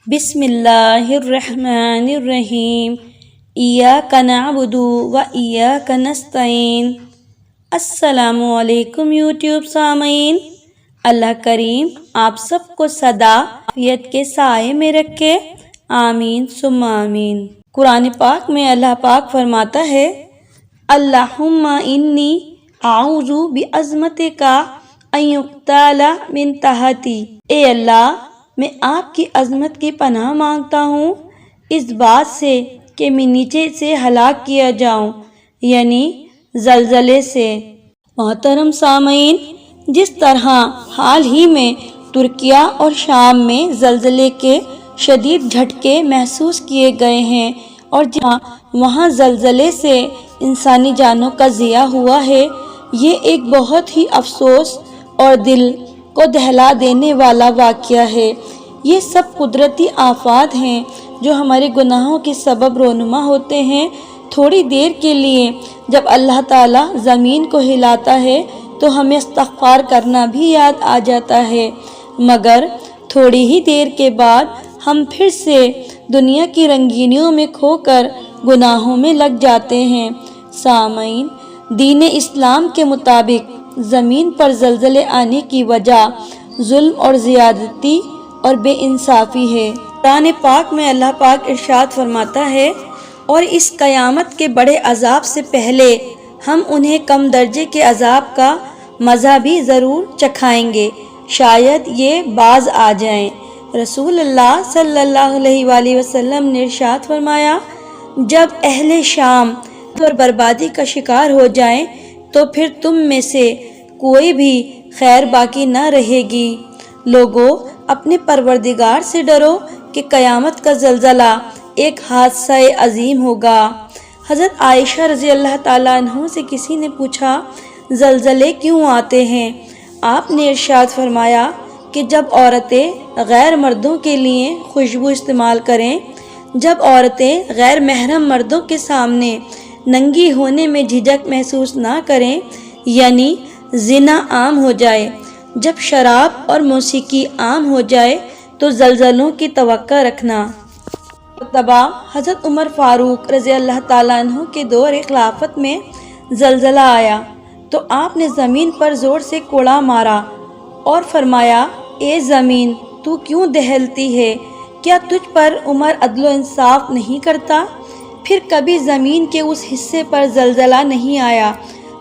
بسم اللہ الرحمن الرحیم ایاک نعبد و ایاک نستعین۔ السلام علیکم یوٹیوب سامعین، اللہ کریم آپ سب کو سدا عافیت کے سائے میں رکھے، آمین ثم آمین۔ قرآن پاک میں اللہ پاک فرماتا ہے، اللہم انی اعوذ بعظمتک ان یغتال من تحتی۔ اے اللہ، میں آپ کی عظمت کی پناہ مانگتا ہوں اس بات سے کہ میں نیچے سے ہلاک کیا جاؤں، یعنی زلزلے سے۔ محترم سامعین، جس طرح حال ہی میں ترکیہ اور شام میں زلزلے کے شدید جھٹکے محسوس کیے گئے ہیں اور جہاں وہاں زلزلے سے انسانی جانوں کا ضیاع ہوا ہے، یہ ایک بہت ہی افسوس اور دل کو دہلا دینے والا واقعہ ہے۔ یہ سب قدرتی آفات ہیں جو ہمارے گناہوں کے سبب رونما ہوتے ہیں۔ تھوڑی دیر کے لیے جب اللہ تعالیٰ زمین کو ہلاتا ہے تو ہمیں استغفار کرنا بھی یاد آ جاتا ہے، مگر تھوڑی ہی دیر کے بعد ہم پھر سے دنیا کی رنگینیوں میں کھو کر گناہوں میں لگ جاتے ہیں۔ سامعین، دین اسلام کے مطابق زمین پر زلزلے آنے کی وجہ ظلم اور زیادتی اور بے انصافی ہے۔ قرآن پاک میں اللہ پاک ارشاد فرماتا ہے، اور اس قیامت کے بڑے عذاب سے پہلے ہم انہیں کم درجے کے عذاب کا مزہ بھی ضرور چکھائیں گے، شاید یہ باز آ جائیں۔ رسول اللہ صلی اللہ علیہ وآلہ وسلم نے ارشاد فرمایا، جب اہل شام اور بربادی کا شکار ہو جائیں تو پھر تم میں سے کوئی بھی خیر باقی نہ رہے گی۔ لوگوں، اپنے پروردگار سے ڈرو کہ قیامت کا زلزلہ ایک حادثہ عظیم ہوگا۔ حضرت عائشہ رضی اللہ تعالیٰ عنہ سے کسی نے پوچھا، زلزلے کیوں آتے ہیں؟ آپ نے ارشاد فرمایا کہ جب عورتیں غیر مردوں کے لیے خوشبو استعمال کریں، جب عورتیں غیر محرم مردوں کے سامنے ننگی ہونے میں جھجک محسوس نہ کریں، یعنی زنا عام ہو جائے، جب شراب اور موسیقی عام ہو جائے تو زلزلوں کی توقع رکھنا۔ مرتبہ حضرت عمر فاروق رضی اللہ تعالیٰ عنہ کے دور خلافت میں زلزلہ آیا تو آپ نے زمین پر زور سے کوڑا مارا اور فرمایا، اے زمین تو کیوں دہلتی ہے؟ کیا تجھ پر عمر عدل و انصاف نہیں کرتا؟ پھر کبھی زمین کے اس حصے پر زلزلہ نہیں آیا۔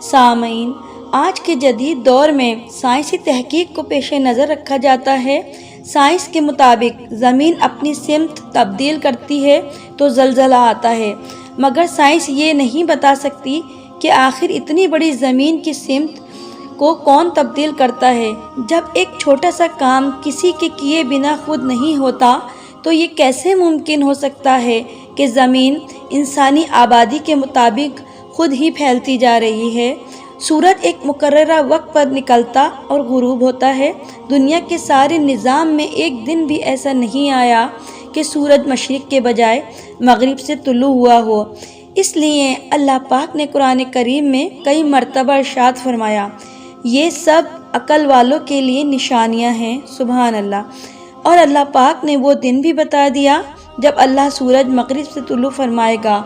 سامعین، آج کے جدید دور میں سائنسی تحقیق کو پیش نظر رکھا جاتا ہے۔ سائنس کے مطابق زمین اپنی سمت تبدیل کرتی ہے تو زلزلہ آتا ہے، مگر سائنس یہ نہیں بتا سکتی کہ آخر اتنی بڑی زمین کی سمت کو کون تبدیل کرتا ہے۔ جب ایک چھوٹا سا کام کسی کے کیے بنا خود نہیں ہوتا تو یہ کیسے ممکن ہو سکتا ہے کہ زمین انسانی آبادی کے مطابق خود ہی پھیلتی جا رہی ہے؟ سورج ایک مقررہ وقت پر نکلتا اور غروب ہوتا ہے۔ دنیا کے سارے نظام میں ایک دن بھی ایسا نہیں آیا کہ سورج مشرق کے بجائے مغرب سے طلوع ہوا ہو۔ اس لیے اللہ پاک نے قرآن کریم میں کئی مرتبہ ارشاد فرمایا، یہ سب عقل والوں کے لیے نشانیاں ہیں۔ سبحان اللہ۔ اور اللہ پاک نے وہ دن بھی بتا دیا جب اللہ سورج مغرب سے طلوع فرمائے گا،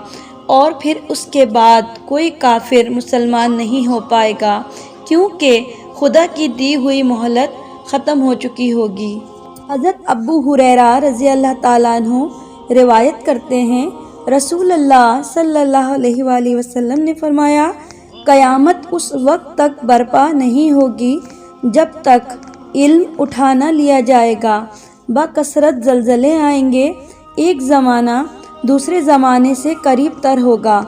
اور پھر اس کے بعد کوئی کافر مسلمان نہیں ہو پائے گا، کیونکہ خدا کی دی ہوئی مہلت ختم ہو چکی ہوگی۔ حضرت ابو ہریرہ رضی اللہ تعالیٰ عنہ روایت کرتے ہیں، رسول اللہ صلی اللہ علیہ وآلہ وسلم نے فرمایا، قیامت اس وقت تک برپا نہیں ہوگی جب تک علم اٹھا نہ لیا جائے گا۔ بکثرت زلزلے آئیں گے، ایک زمانہ دوسرے زمانے سے قریب تر ہوگا،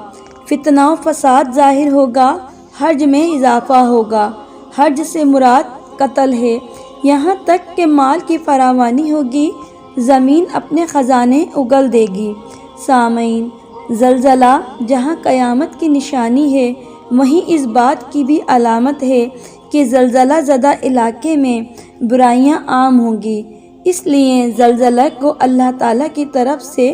فتنہ و فساد ظاہر ہوگا، حرج میں اضافہ ہوگا۔ حرج سے مراد قتل ہے، یہاں تک کہ مال کی فراوانی ہوگی، زمین اپنے خزانے اگل دے گی۔ سامعین، زلزلہ جہاں قیامت کی نشانی ہے، وہیں اس بات کی بھی علامت ہے کہ زلزلہ زدہ علاقے میں برائیاں عام ہوں گی۔ اس لیے زلزلہ کو اللہ تعالیٰ کی طرف سے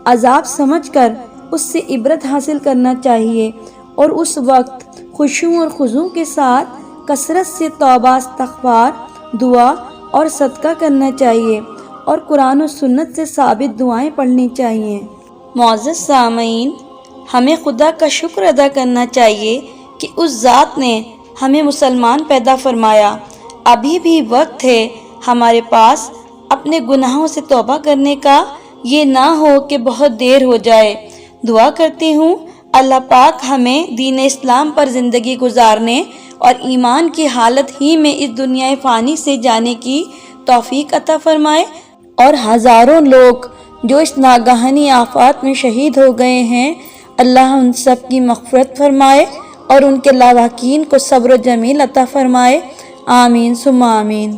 عذاب سمجھ کر اس سے عبرت حاصل کرنا چاہیے، اور اس وقت خشوع اور خضوع کے ساتھ کثرت سے توبہ، استغفار، دعا اور صدقہ کرنا چاہیے، اور قرآن و سنت سے ثابت دعائیں پڑھنی چاہیے۔ معزز سامعین، ہمیں خدا کا شکر ادا کرنا چاہیے کہ اس ذات نے ہمیں مسلمان پیدا فرمایا۔ ابھی بھی وقت ہے ہمارے پاس اپنے گناہوں سے توبہ کرنے کا، یہ نہ ہو کہ بہت دیر ہو جائے۔ دعا کرتی ہوں اللہ پاک ہمیں دین اسلام پر زندگی گزارنے اور ایمان کی حالت ہی میں اس دنیا فانی سے جانے کی توفیق عطا فرمائے، اور ہزاروں لوگ جو اس ناگہانی آفات میں شہید ہو گئے ہیں، اللہ ان سب کی مغفرت فرمائے اور ان کے لاواقین کو صبر و جمیل عطا فرمائے۔ آمین ثم آمین۔